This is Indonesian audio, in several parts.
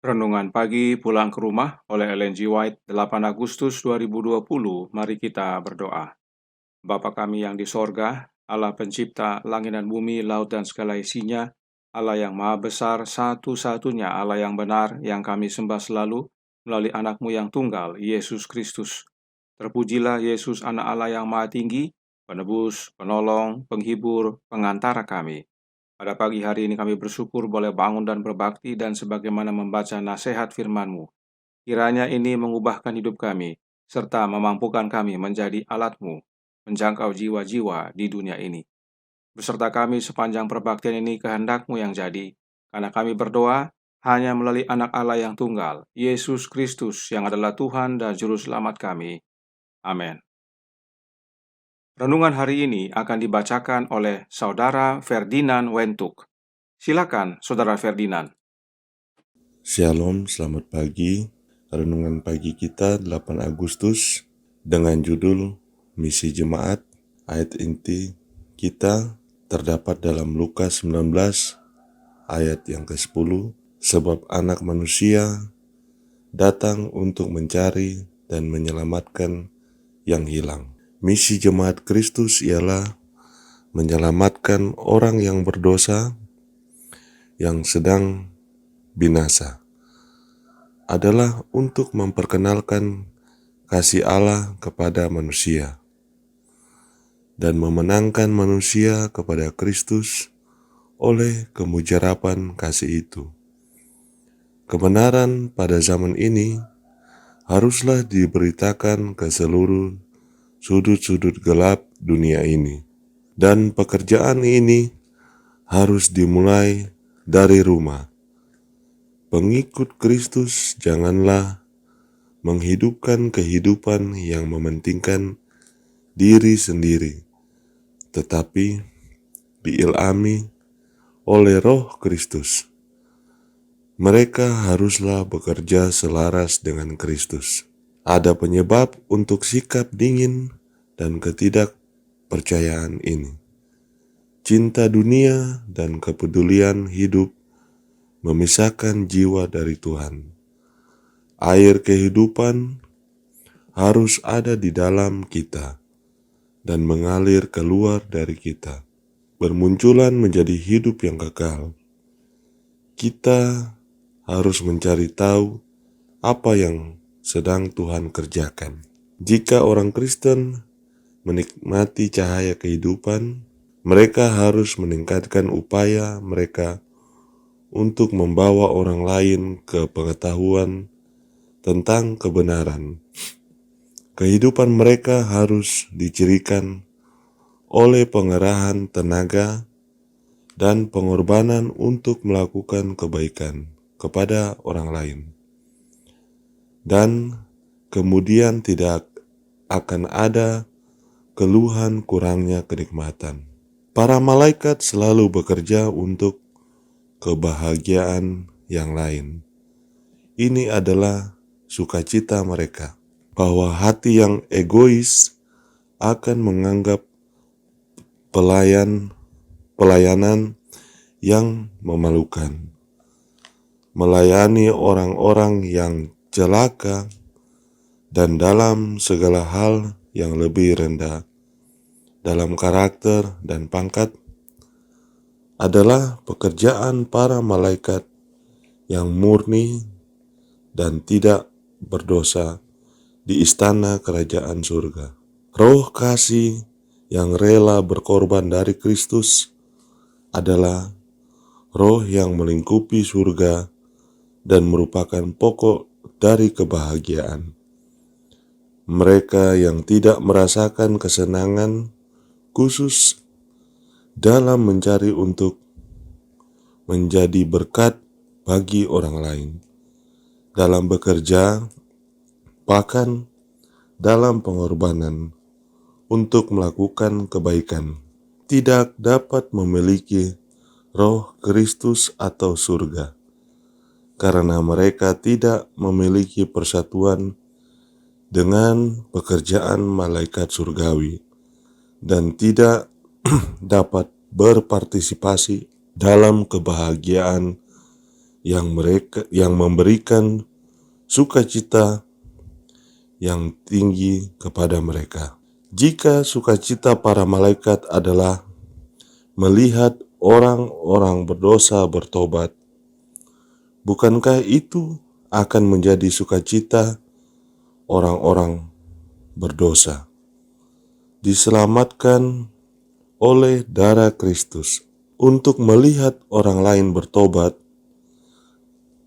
Renungan pagi pulang ke rumah oleh Ellen G. White 8 Agustus 2020. Mari kita berdoa. Bapa kami yang di sorga, Allah pencipta langit dan bumi, laut dan segala isinya, Allah yang maha besar, satu-satunya Allah yang benar, yang kami sembah selalu melalui anakmu yang tunggal, Yesus Kristus. Terpujilah Yesus, anak Allah yang maha tinggi, penebus, penolong, penghibur, pengantara kami. Pada pagi hari ini kami bersyukur boleh bangun dan berbakti dan sebagaimana membaca nasihat firman-Mu. Kiranya ini mengubahkan hidup kami, serta memampukan kami menjadi alat-Mu, menjangkau jiwa-jiwa di dunia ini. Beserta kami sepanjang perbaktian ini kehendak-Mu yang jadi, karena kami berdoa hanya melalui anak Allah yang tunggal, Yesus Kristus yang adalah Tuhan dan Juru Selamat kami. Amin. Renungan hari ini akan dibacakan oleh Saudara Ferdinand Wentuk. Silakan, Saudara Ferdinand. Shalom, selamat pagi. Renungan pagi kita 8 Agustus dengan judul Misi Jemaat. Ayat inti kita terdapat dalam Lukas 19 ayat yang ke-10. Sebab anak manusia datang untuk mencari dan menyelamatkan yang hilang. Misi jemaat Kristus ialah menyelamatkan orang yang berdosa yang sedang binasa, adalah untuk memperkenalkan kasih Allah kepada manusia dan memenangkan manusia kepada Kristus oleh kemujaraban kasih itu. Kebenaran pada zaman ini haruslah diberitakan ke seluruh sudut-sudut gelap dunia ini, dan pekerjaan ini harus dimulai dari rumah. Pengikut Kristus janganlah menghidupkan kehidupan yang mementingkan diri sendiri, tetapi diilhami oleh Roh Kristus. Mereka haruslah bekerja selaras dengan Kristus. Ada penyebab untuk sikap dingin dan ketidakpercayaan ini. Cinta dunia dan kepedulian hidup memisahkan jiwa dari Tuhan. Air kehidupan harus ada di dalam kita dan mengalir keluar dari kita, bermunculan menjadi hidup yang kekal. Kita harus mencari tahu apa yang sedang Tuhan kerjakan. Jika orang Kristen menikmati cahaya kehidupan, mereka harus meningkatkan upaya mereka untuk membawa orang lain ke pengetahuan tentang kebenaran. Kehidupan mereka harus dicirikan oleh pengerahan tenaga dan pengorbanan untuk melakukan kebaikan kepada orang lain. Dan kemudian tidak akan ada keluhan kurangnya kenikmatan. Para malaikat selalu bekerja untuk kebahagiaan yang lain. Ini adalah sukacita mereka, bahwa hati yang egois akan menganggap pelayanan yang memalukan, melayani orang-orang yang celaka, dan dalam segala hal yang lebih rendah dalam karakter dan pangkat adalah pekerjaan para malaikat yang murni dan tidak berdosa di istana kerajaan surga. Roh kasih yang rela berkorban dari Kristus adalah roh yang melingkupi surga dan merupakan pokok dari kebahagiaan. Mereka yang tidak merasakan kesenangan khusus dalam mencari untuk menjadi berkat bagi orang lain, dalam bekerja, bahkan dalam pengorbanan untuk melakukan kebaikan, tidak dapat memiliki Roh Kristus atau surga, karena mereka tidak memiliki persatuan dengan pekerjaan malaikat surgawi dan tidak dapat berpartisipasi dalam kebahagiaan yang memberikan sukacita yang tinggi kepada mereka. Jika sukacita para malaikat adalah melihat orang-orang berdosa bertobat, bukankah itu akan menjadi sukacita orang-orang berdosa diselamatkan oleh darah Kristus untuk melihat orang lain bertobat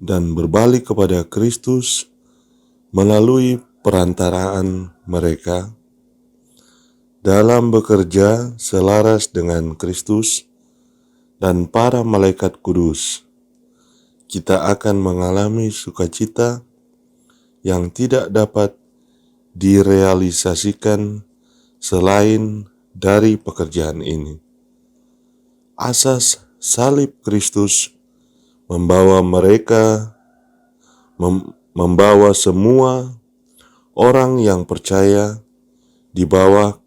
dan berbalik kepada Kristus melalui perantaraan mereka dalam bekerja selaras dengan Kristus dan para malaikat kudus. Kita akan mengalami sukacita yang tidak dapat direalisasikan selain dari pekerjaan ini. Asas salib Kristus membawa semua orang yang percaya di bawah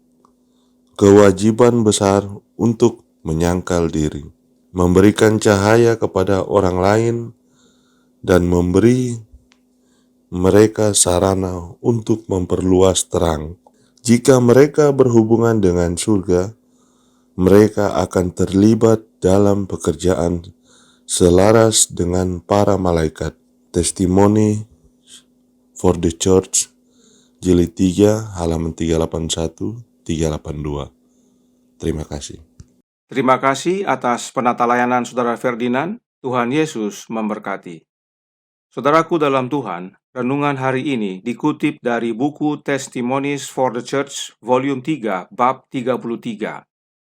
kewajiban besar untuk menyangkal diri, memberikan cahaya kepada orang lain, dan memberi mereka sarana untuk memperluas terang. Jika mereka berhubungan dengan surga, mereka akan terlibat dalam pekerjaan selaras dengan para malaikat. Testimony for the Church, Jilid 3, halaman 381-382. Terima kasih. Terima kasih atas penata layanan Saudara Ferdinand. Tuhan Yesus memberkati. Saudaraku dalam Tuhan, renungan hari ini dikutip dari buku Testimonies for the Church, volume 3, bab 33.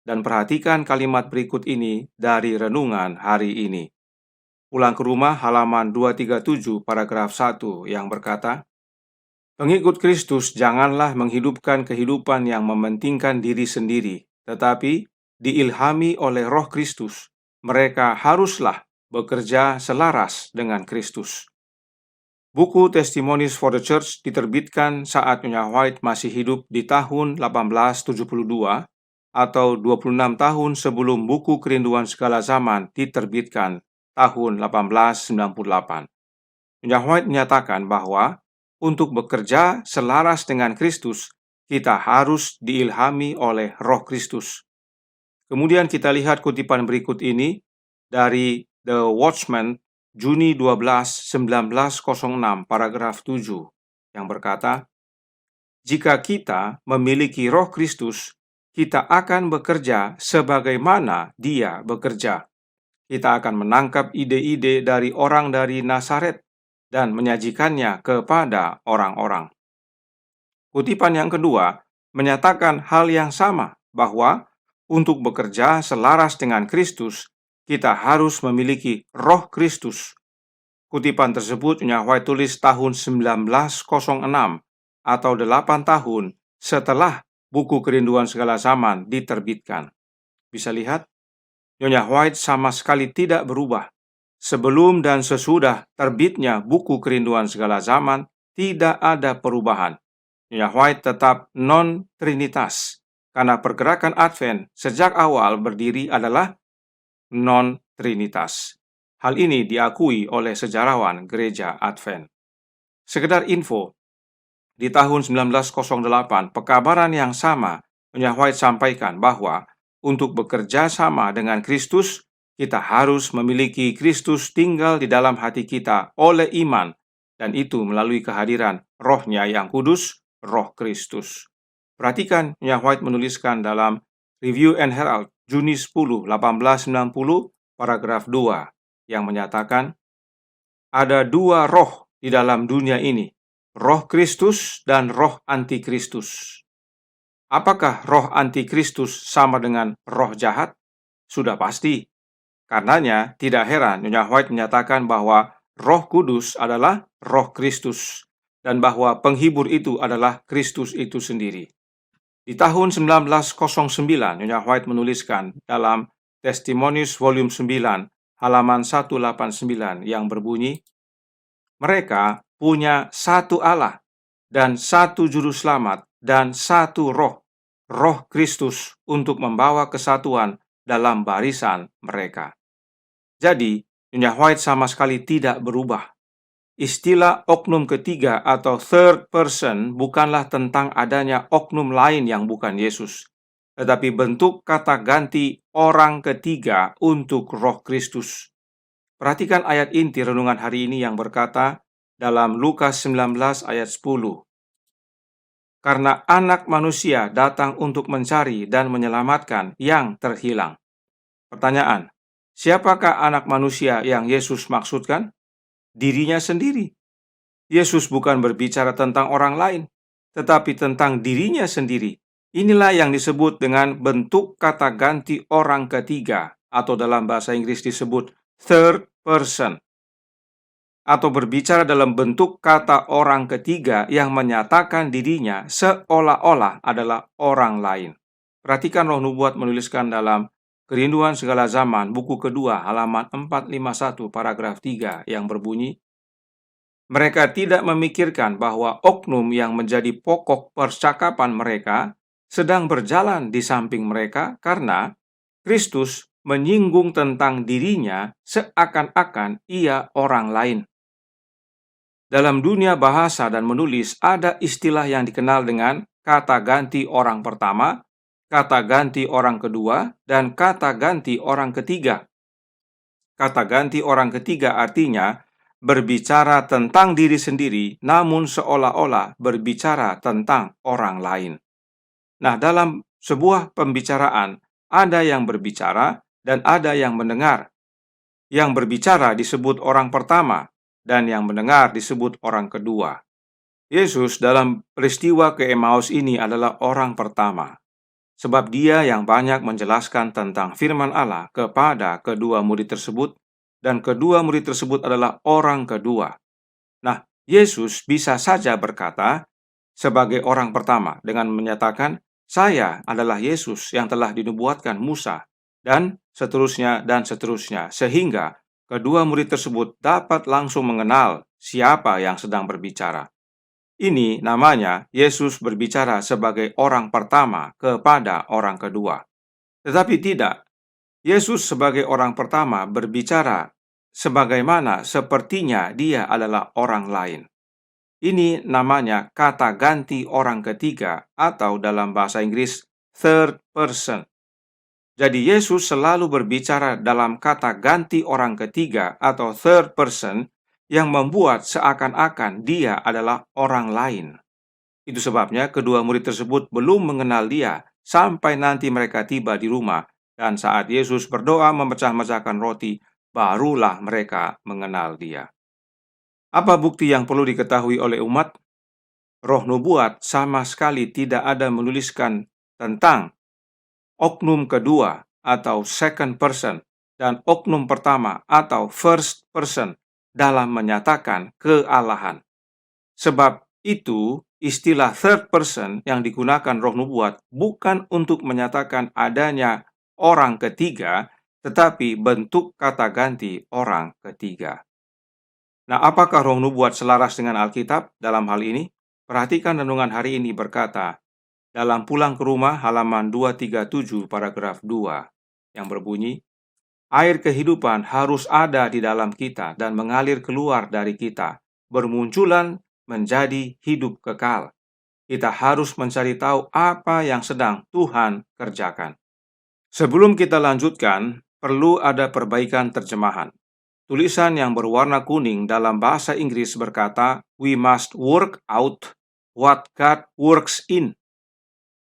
Dan perhatikan kalimat berikut ini dari renungan hari ini. Pulang ke rumah halaman 237 paragraf 1 yang berkata, pengikut Kristus janganlah menghidupkan kehidupan yang mementingkan diri sendiri, tetapi diilhami oleh Roh Kristus. Mereka haruslah bekerja selaras dengan Kristus. Buku Testimonies for the Church diterbitkan saat Nyonya White masih hidup di tahun 1872 atau 26 tahun sebelum buku Kerinduan Segala Zaman diterbitkan tahun 1898. Nyonya White menyatakan bahwa untuk bekerja selaras dengan Kristus, kita harus diilhami oleh Roh Kristus. Kemudian kita lihat kutipan berikut ini dari The Watchman, Juni 12, 1906, paragraf 7, yang berkata, jika kita memiliki Roh Kristus, kita akan bekerja sebagaimana Dia bekerja. Kita akan menangkap ide-ide dari orang dari Nazaret dan menyajikannya kepada orang-orang. Kutipan yang kedua menyatakan hal yang sama, bahwa untuk bekerja selaras dengan Kristus, kita harus memiliki Roh Kristus. Kutipan tersebut Nyonya White tulis tahun 1906 atau 8 tahun setelah buku Kerinduan Segala Zaman diterbitkan. Bisa lihat, Nyonya White sama sekali tidak berubah. Sebelum dan sesudah terbitnya buku Kerinduan Segala Zaman, tidak ada perubahan. Nyonya White tetap non-trinitas, karena pergerakan Advent sejak awal berdiri adalah non-trinitas. Hal ini diakui oleh sejarawan gereja Advent. Sekedar info, di tahun 1908, pekabaran yang sama Nyonya White sampaikan bahwa untuk bekerja sama dengan Kristus, kita harus memiliki Kristus tinggal di dalam hati kita oleh iman, dan itu melalui kehadiran Roh-Nya yang kudus, Roh Kristus. Perhatikan, Nyonya White menuliskan dalam Review and Herald, Juni 10, 1890, paragraf 2, yang menyatakan, ada dua roh di dalam dunia ini, Roh Kristus dan Roh Antikristus. Apakah Roh Antikristus sama dengan roh jahat? Sudah pasti. Karenanya, tidak heran Nyonya White menyatakan bahwa Roh Kudus adalah Roh Kristus, dan bahwa penghibur itu adalah Kristus itu sendiri. Di tahun 1909, Nyonya White menuliskan dalam Testimonies volume 9, halaman 189 yang berbunyi, mereka punya satu Allah dan satu juru selamat dan satu roh, Roh Kristus, untuk membawa kesatuan dalam barisan mereka. Jadi, Nyonya White sama sekali tidak berubah. Istilah oknum ketiga atau third person bukanlah tentang adanya oknum lain yang bukan Yesus, tetapi bentuk kata ganti orang ketiga untuk Roh Kristus. Perhatikan ayat inti renungan hari ini yang berkata dalam Lukas 19 ayat 10. Karena anak manusia datang untuk mencari dan menyelamatkan yang terhilang. Pertanyaan, siapakah anak manusia yang Yesus maksudkan? Dirinya sendiri. Yesus bukan berbicara tentang orang lain, tetapi tentang dirinya sendiri. Inilah yang disebut dengan bentuk kata ganti orang ketiga, atau dalam bahasa Inggris disebut third person, atau berbicara dalam bentuk kata orang ketiga yang menyatakan dirinya seolah-olah adalah orang lain. Perhatikan Roh Nubuat menuliskan dalam Kerinduan Segala Zaman, buku kedua, halaman 451, paragraf 3, yang berbunyi, mereka tidak memikirkan bahwa oknum yang menjadi pokok percakapan mereka sedang berjalan di samping mereka karena Kristus menyinggung tentang dirinya seakan-akan ia orang lain. Dalam dunia bahasa dan menulis ada istilah yang dikenal dengan kata ganti orang pertama, kata ganti orang kedua, dan kata ganti orang ketiga. Kata ganti orang ketiga artinya berbicara tentang diri sendiri, namun seolah-olah berbicara tentang orang lain. Nah, dalam sebuah pembicaraan, ada yang berbicara dan ada yang mendengar. Yang berbicara disebut orang pertama, dan yang mendengar disebut orang kedua. Yesus dalam peristiwa ke Emmaus ini adalah orang pertama, sebab dia yang banyak menjelaskan tentang firman Allah kepada kedua murid tersebut, dan kedua murid tersebut adalah orang kedua. Nah, Yesus bisa saja berkata sebagai orang pertama dengan menyatakan, saya adalah Yesus yang telah dinubuatkan Musa, dan seterusnya dan seterusnya, sehingga kedua murid tersebut dapat langsung mengenal siapa yang sedang berbicara. Ini namanya Yesus berbicara sebagai orang pertama kepada orang kedua. Tetapi tidak, Yesus sebagai orang pertama berbicara sebagaimana sepertinya dia adalah orang lain. Ini namanya kata ganti orang ketiga, atau dalam bahasa Inggris third person. Jadi Yesus selalu berbicara dalam kata ganti orang ketiga atau third person yang membuat seakan-akan dia adalah orang lain. Itu sebabnya kedua murid tersebut belum mengenal dia sampai nanti mereka tiba di rumah, dan saat Yesus berdoa memecah-mecahkan roti, barulah mereka mengenal dia. Apa bukti yang perlu diketahui oleh umat? Roh Nubuat sama sekali tidak ada menuliskan tentang oknum kedua atau second person dan oknum pertama atau first person dalam menyatakan kealahan. Sebab itu, istilah third person yang digunakan Roh Nubuat bukan untuk menyatakan adanya orang ketiga, tetapi bentuk kata ganti orang ketiga. Nah, apakah Roh Nubuat selaras dengan Alkitab dalam hal ini? Perhatikan renungan hari ini berkata, dalam Pulang ke Rumah halaman 237 paragraf 2, yang berbunyi, air kehidupan harus ada di dalam kita dan mengalir keluar dari kita, bermunculan menjadi hidup kekal. Kita harus mencari tahu apa yang sedang Tuhan kerjakan. Sebelum kita lanjutkan, perlu ada perbaikan terjemahan. Tulisan yang berwarna kuning dalam bahasa Inggris berkata, we must work out what God works in.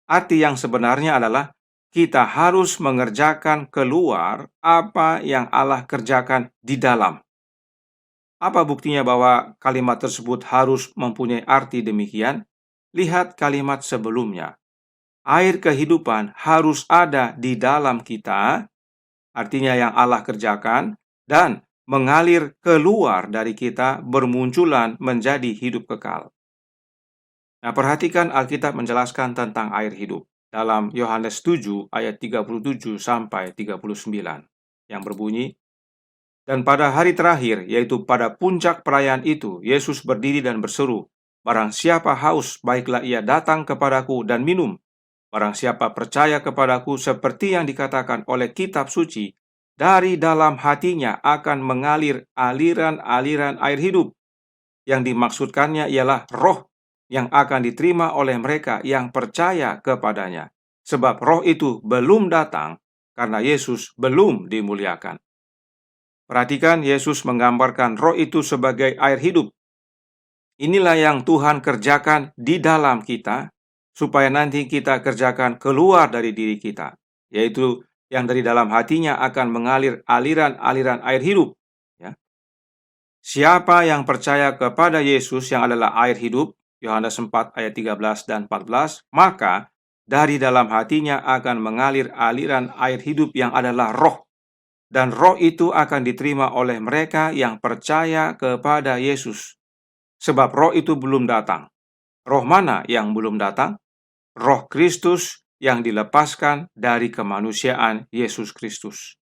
Arti yang sebenarnya adalah kita harus mengerjakan keluar apa yang Allah kerjakan di dalam. Apa buktinya bahwa kalimat tersebut harus mempunyai arti demikian? Lihat kalimat sebelumnya. Air kehidupan harus ada di dalam kita, artinya yang Allah kerjakan, dan mengalir keluar dari kita, bermunculan menjadi hidup kekal. Nah, perhatikan Alkitab menjelaskan tentang air hidup dalam Yohanes 7 ayat 37 sampai 39 yang berbunyi, dan pada hari terakhir, yaitu pada puncak perayaan itu, Yesus berdiri dan berseru, barang siapa haus, baiklah ia datang kepadaku dan minum. Barang siapa percaya kepadaku seperti yang dikatakan oleh kitab suci, dari dalam hatinya akan mengalir aliran-aliran air hidup. Yang dimaksudkannya ialah roh yang akan diterima oleh mereka yang percaya kepadanya. Sebab roh itu belum datang karena Yesus belum dimuliakan. Perhatikan, Yesus menggambarkan roh itu sebagai air hidup. Inilah yang Tuhan kerjakan di dalam kita, supaya nanti kita kerjakan keluar dari diri kita, yaitu yang dari dalam hatinya akan mengalir aliran-aliran air hidup. Ya. Siapa yang percaya kepada Yesus yang adalah air hidup, Yohanes 4 ayat 13 dan 14, maka dari dalam hatinya akan mengalir aliran air hidup yang adalah roh. Dan roh itu akan diterima oleh mereka yang percaya kepada Yesus. Sebab roh itu belum datang. Roh mana yang belum datang? Roh Kristus yang dilepaskan dari kemanusiaan Yesus Kristus.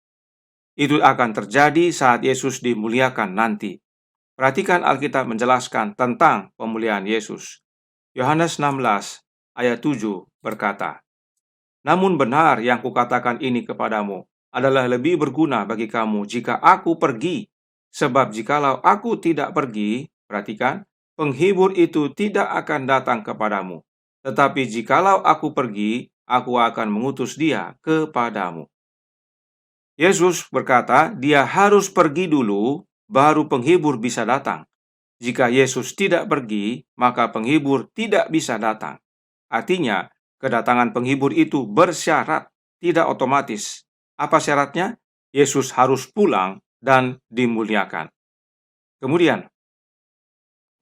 Itu akan terjadi saat Yesus dimuliakan nanti. Perhatikan Alkitab menjelaskan tentang pemuliaan Yesus. Yohanes 16 ayat 7 berkata, "Namun benar yang kukatakan ini kepadamu adalah lebih berguna bagi kamu jika aku pergi. Sebab jikalau aku tidak pergi," perhatikan, "penghibur itu tidak akan datang kepadamu. Tetapi jikalau aku pergi, aku akan mengutus dia kepadamu." Yesus berkata, dia harus pergi dulu, baru penghibur bisa datang. Jika Yesus tidak pergi, maka penghibur tidak bisa datang. Artinya, kedatangan penghibur itu bersyarat, tidak otomatis. Apa syaratnya? Yesus harus pulang dan dimuliakan. Kemudian,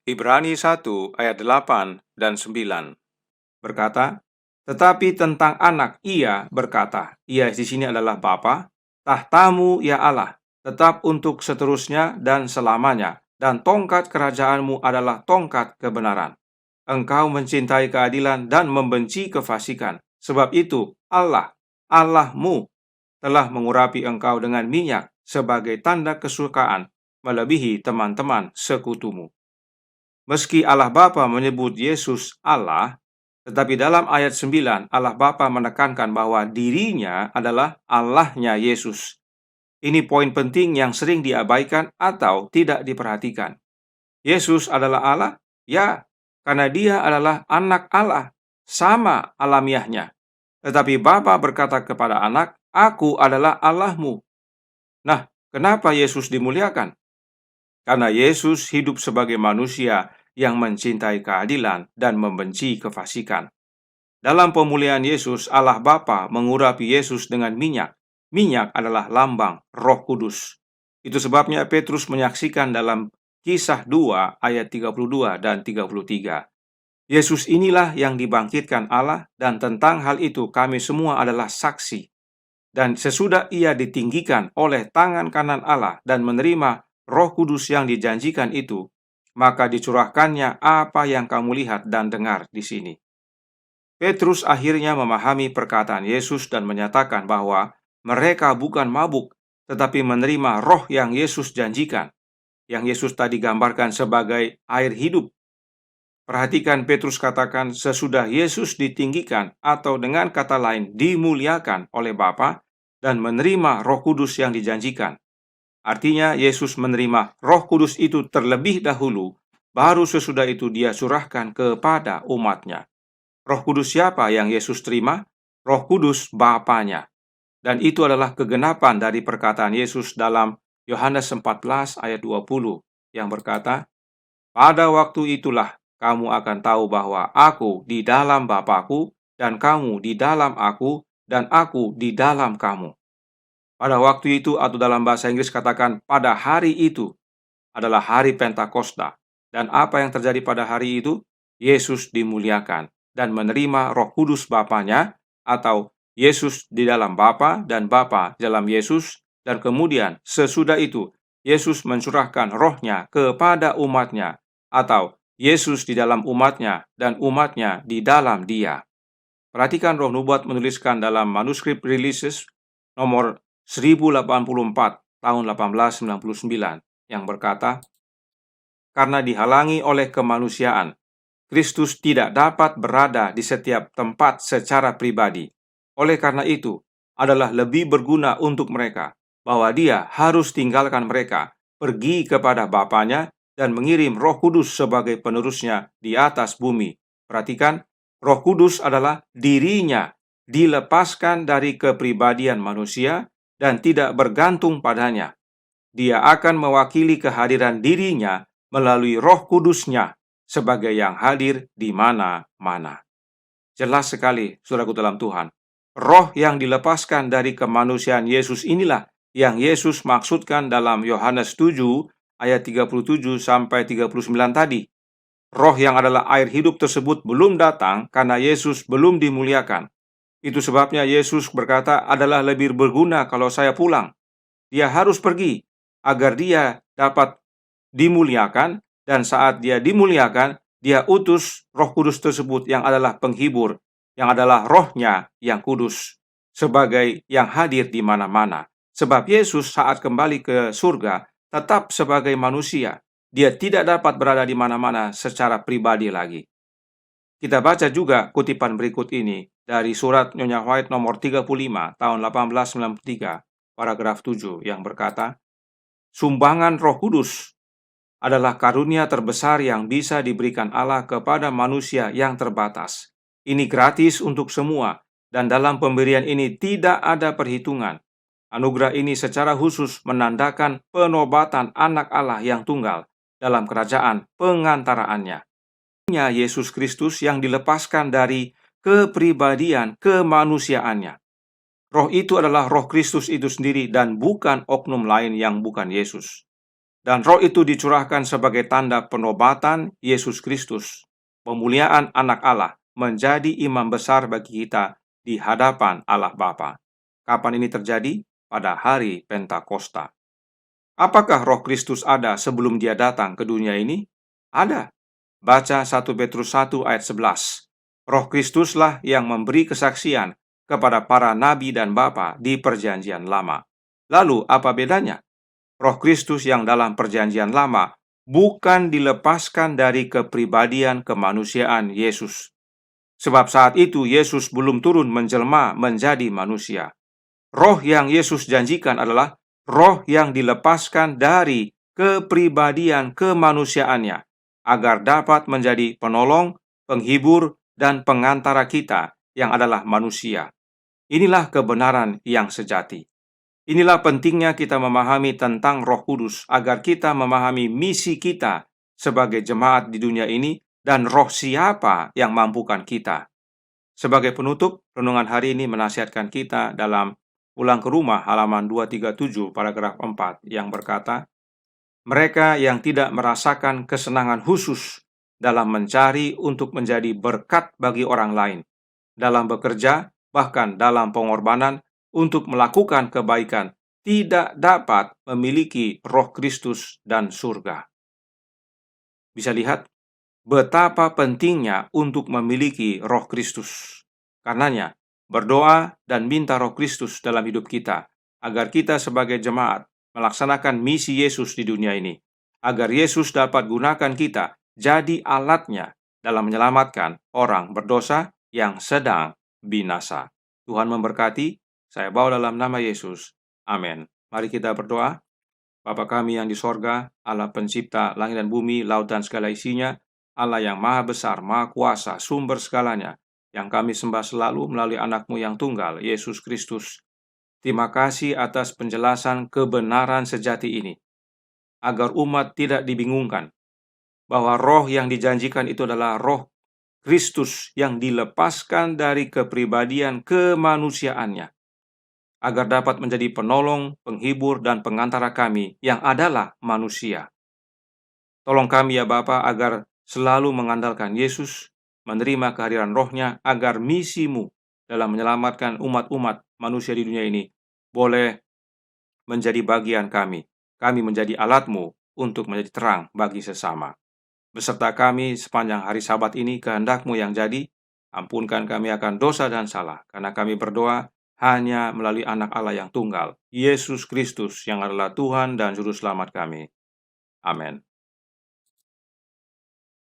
Ibrani 1 ayat 8 dan 9 berkata, "Tetapi tentang anak ia berkata," ia di sini adalah Bapa, "tahtamu ya Allah, tetap untuk seterusnya dan selamanya, dan tongkat kerajaanmu adalah tongkat kebenaran. Engkau mencintai keadilan dan membenci kefasikan. Sebab itu Allah, Allahmu, telah mengurapi engkau dengan minyak sebagai tanda kesukaan melebihi teman-teman sekutumu." Meski Allah Bapa menyebut Yesus Allah, tetapi dalam ayat 9 Allah Bapa menekankan bahwa dirinya adalah Allahnya Yesus. Ini poin penting yang sering diabaikan atau tidak diperhatikan. Yesus adalah Allah? Ya, karena dia adalah anak Allah, sama alamiahnya. Tetapi Bapa berkata kepada anak, "Aku adalah Allahmu." Nah, kenapa Yesus dimuliakan? Karena Yesus hidup sebagai manusia yang mencintai keadilan dan membenci kefasikan. Dalam pemuliaan Yesus, Allah Bapa mengurapi Yesus dengan minyak. Minyak adalah lambang Roh Kudus. Itu sebabnya Petrus menyaksikan dalam Kisah 2 ayat 32 dan 33. Yesus inilah yang dibangkitkan Allah, dan tentang hal itu kami semua adalah saksi. Dan sesudah ia ditinggikan oleh tangan kanan Allah dan menerima Roh Kudus yang dijanjikan itu, maka dicurahkannya apa yang kamu lihat dan dengar di sini. Petrus akhirnya memahami perkataan Yesus dan menyatakan bahwa mereka bukan mabuk, tetapi menerima roh yang Yesus janjikan, yang Yesus tadi gambarkan sebagai air hidup. Perhatikan Petrus katakan sesudah Yesus ditinggikan, atau dengan kata lain dimuliakan oleh Bapa dan menerima Roh Kudus yang dijanjikan. Artinya Yesus menerima Roh Kudus itu terlebih dahulu, baru sesudah itu dia surahkan kepada umatnya. Roh Kudus siapa yang Yesus terima? Roh Kudus Bapanya. Dan itu adalah kegenapan dari perkataan Yesus dalam Yohanes 14 ayat 20 yang berkata, "Pada waktu itulah kamu akan tahu bahwa aku di dalam Bapa-Ku, dan kamu di dalam aku, dan aku di dalam kamu." Pada waktu itu, atau dalam bahasa Inggris katakan pada hari itu, adalah hari Pentakosta. Dan apa yang terjadi pada hari itu? Yesus dimuliakan dan menerima Roh Kudus Bapanya, atau Yesus di dalam Bapa dan Bapa dalam Yesus, dan kemudian sesudah itu Yesus mencurahkan rohnya kepada umatnya, atau Yesus di dalam umatnya dan umatnya di dalam dia. Perhatikan Roh Nubuat menuliskan dalam manuskrip Releases nomor 1084 tahun 1899 yang berkata, "Karena dihalangi oleh kemanusiaan, Kristus tidak dapat berada di setiap tempat secara pribadi. Oleh karena itu, adalah lebih berguna untuk mereka bahwa dia harus tinggalkan mereka, pergi kepada Bapanya, dan mengirim Roh Kudus sebagai penerusnya di atas bumi. Perhatikan, Roh Kudus adalah dirinya dilepaskan dari kepribadian manusia dan tidak bergantung padanya. Dia akan mewakili kehadiran dirinya melalui Roh Kudusnya sebagai yang hadir di mana-mana. Jelas sekali, saudaraku dalam Tuhan. Roh yang dilepaskan dari kemanusiaan Yesus inilah yang Yesus maksudkan dalam Yohanes 7 ayat 37 sampai 39 tadi. Roh yang adalah air hidup tersebut belum datang karena Yesus belum dimuliakan. Itu sebabnya Yesus berkata adalah lebih berguna kalau saya pulang. Dia harus pergi agar dia dapat dimuliakan, dan saat dia dimuliakan, dia utus Roh Kudus tersebut yang adalah penghibur, yang adalah rohnya yang kudus, sebagai yang hadir di mana-mana. Sebab Yesus saat kembali ke surga tetap sebagai manusia. Dia tidak dapat berada di mana-mana secara pribadi lagi. Kita baca juga kutipan berikut ini dari surat Nyonya White nomor 35 tahun 1893, paragraf 7 yang berkata, sumbangan Roh Kudus adalah karunia terbesar yang bisa diberikan Allah kepada manusia yang terbatas. Ini gratis untuk semua, dan dalam pemberian ini tidak ada perhitungan. Anugerah ini secara khusus menandakan penobatan anak Allah yang tunggal dalam kerajaan pengantaraannya. Yesus Kristus yang dilepaskan dari kepribadian kemanusiaannya. Roh itu adalah Roh Kristus itu sendiri dan bukan oknum lain yang bukan Yesus. Dan Roh itu dicurahkan sebagai tanda penobatan Yesus Kristus, pemuliaan anak Allah, menjadi imam besar bagi kita di hadapan Allah Bapa. Kapan ini terjadi? Pada hari Pentakosta. Apakah Roh Kristus ada sebelum dia datang ke dunia ini? Ada. Baca 1 Petrus 1 ayat 11. Roh Kristuslah yang memberi kesaksian kepada para nabi dan bapa di perjanjian lama. Lalu apa bedanya? Roh Kristus yang dalam perjanjian lama bukan dilepaskan dari kepribadian kemanusiaan Yesus. Sebab saat itu Yesus belum turun menjelma menjadi manusia. Roh yang Yesus janjikan adalah roh yang dilepaskan dari kepribadian kemanusiaannya, agar dapat menjadi penolong, penghibur, dan pengantara kita yang adalah manusia. Inilah kebenaran yang sejati. Inilah pentingnya kita memahami tentang Roh Kudus, agar kita memahami misi kita sebagai jemaat di dunia ini dan roh siapa yang mampukan kita. Sebagai penutup, renungan hari ini menasihatkan kita dalam Pulang ke Rumah halaman 237 paragraf 4 yang berkata, mereka yang tidak merasakan kesenangan khusus dalam mencari untuk menjadi berkat bagi orang lain, dalam bekerja, bahkan dalam pengorbanan untuk melakukan kebaikan, tidak dapat memiliki Roh Kristus dan surga. Bisa lihat betapa pentingnya untuk memiliki Roh Kristus. Karenanya, berdoa dan minta Roh Kristus dalam hidup kita, agar kita sebagai jemaat melaksanakan misi Yesus di dunia ini, agar Yesus dapat gunakan kita jadi alatnya dalam menyelamatkan orang berdosa yang sedang binasa. Tuhan memberkati, saya bawa dalam nama Yesus. Amin. Mari kita berdoa. Bapa kami yang di sorga, Allah pencipta langit dan bumi, laut dan segala isinya, Allah yang maha besar, maha kuasa, sumber segalanya, yang kami sembah selalu melalui anak-Mu yang tunggal, Yesus Kristus. Terima kasih atas penjelasan kebenaran sejati ini, agar umat tidak dibingungkan, bahwa roh yang dijanjikan itu adalah roh Kristus yang dilepaskan dari kepribadian kemanusiaannya, agar dapat menjadi penolong, penghibur, dan pengantara kami yang adalah manusia. Tolong kami ya Bapa agar selalu mengandalkan Yesus, menerima kehadiran rohnya, agar misimu dalam menyelamatkan umat-umat manusia di dunia ini boleh menjadi bagian kami. Kami menjadi alatmu untuk menjadi terang bagi sesama. Beserta kami sepanjang hari Sabat ini, kehendak-Mu yang jadi, ampunkan kami akan dosa dan salah, karena kami berdoa hanya melalui anak Allah yang tunggal, Yesus Kristus yang adalah Tuhan dan Juru Selamat kami. Amin.